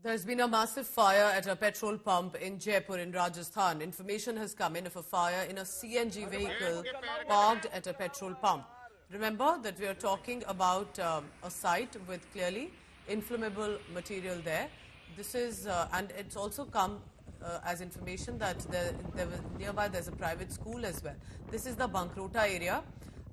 There's been a massive fire at a petrol pump in Jaipur in Rajasthan. Information has come in of a fire in a CNG vehicle parked at a petrol pump. Remember that we are talking about a site with clearly inflammable material there. This is, and it's also come as information that nearby there's a private school as well. This is the Bankrota area,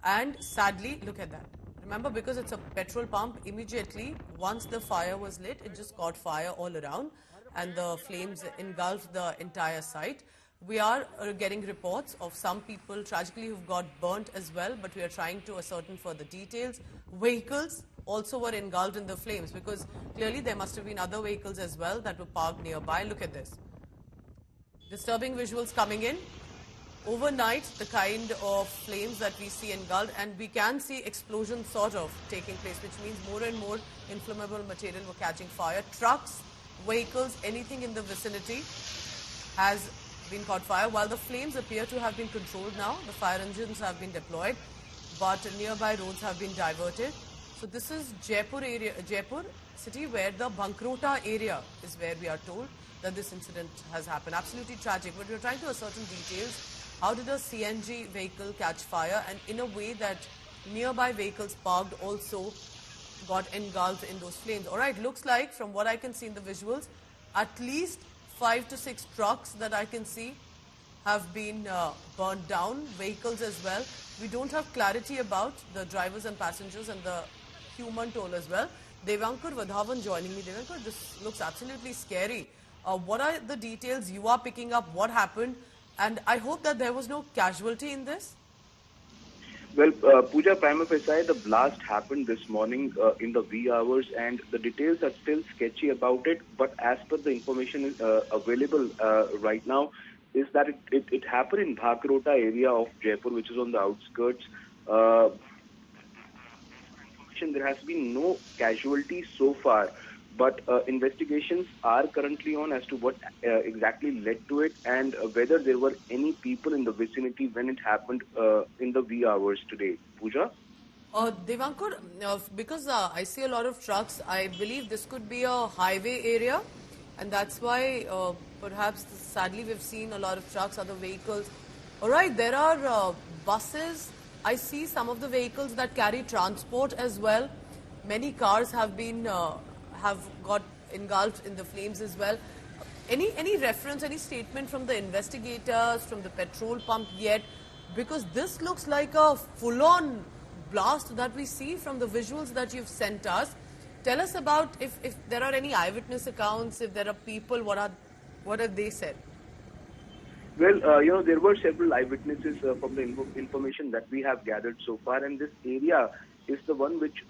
and sadly, look at that. Remember, because it's a petrol pump, immediately once the fire was lit, it just caught fire all around and the flames engulfed the entire site. We are getting reports of some people tragically who've got burnt as well, but we are trying to ascertain further details. Vehicles also were engulfed in the flames because clearly there must have been other vehicles as well that were parked nearby. Look at this. Disturbing visuals coming in. Overnight, the kind of flames that we see engulfed, and we can see explosions sort of taking place, which means more and more inflammable material were catching fire. Trucks, vehicles, anything in the vicinity has been caught fire. While the flames appear to have been controlled now, the fire engines have been deployed, but nearby roads have been diverted. So this is Jaipur area, Jaipur city, where the Bankrota area is where we are told that this incident has happened. Absolutely tragic, but we're trying to ascertain details. How did a CNG vehicle catch fire, and in a way that nearby vehicles parked also got engulfed in those flames? All right, looks like from what I can see in the visuals, at least 5 to 6 trucks that I can see have been burned down, vehicles as well. We don't have clarity about the drivers and passengers and the human toll as well. Devankar Vadhavan joining me. Devankar, this looks absolutely scary. What are the details you are picking up? What happened? And I hope that there was no casualty in this. Well, Pooja, prima facie, the blast happened this morning in the wee hours, and the details are still sketchy about it. But as per the information available right now, is that it happened in Bhakrota area of Jaipur, which is on the outskirts. There has been no casualties so far, but investigations are currently on as to what exactly led to it, and whether there were any people in the vicinity when it happened in the wee hours today. Pooja? Devankar, because I see a lot of trucks, I believe this could be a highway area, and that's why perhaps sadly we've seen a lot of trucks, other vehicles. All right, there are buses. I see some of the vehicles that carry transport as well. Many cars have been have got engulfed in the flames as well. Any reference, any statement from the investigators, from the petrol pump yet? Because this looks like a full-on blast that we see from the visuals that you've sent us. Tell us about if there are any eyewitness accounts, if there are people, what have they said? Well, there were several eyewitnesses from the information that we have gathered so far, and this area is the one which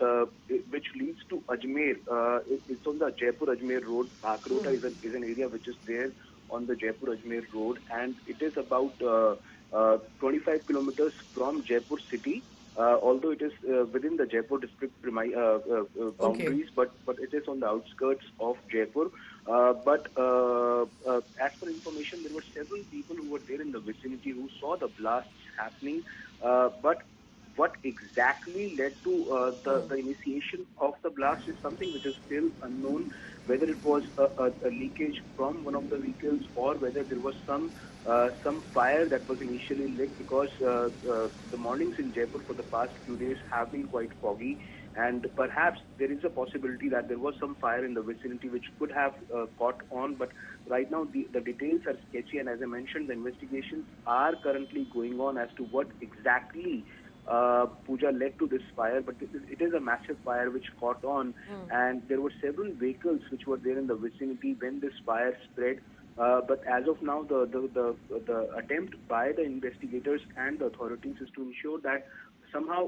leads to Ajmer. It's on the Jaipur-Ajmer road. Bhakrota is an area which is there on the Jaipur-Ajmer road, and it is about 25 kilometers from Jaipur city. Although it is within the Jaipur district boundaries, but it is on the outskirts of Jaipur. But as per information, there were several people who were there in the vicinity who saw the blasts happening. But what exactly led to the initiation of the blast is something which is still unknown. Whether it was a leakage from one of the vehicles, or whether there was some fire that was initially lit, because the mornings in Jaipur for the past few days have been quite foggy, and perhaps there is a possibility that there was some fire in the vicinity which could have caught on. But right now the details are sketchy, and as I mentioned, the investigations are currently going on as to what exactly Pooja led to this fire. But it is a massive fire which caught on, and there were several vehicles which were there in the vicinity when this fire spread. But as of now, the attempt by the investigators and the authorities is to ensure that somehow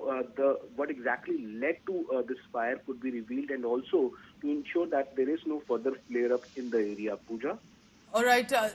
what exactly led to this fire could be revealed, and also to ensure that there is no further flare-up in the area. Pooja? All right,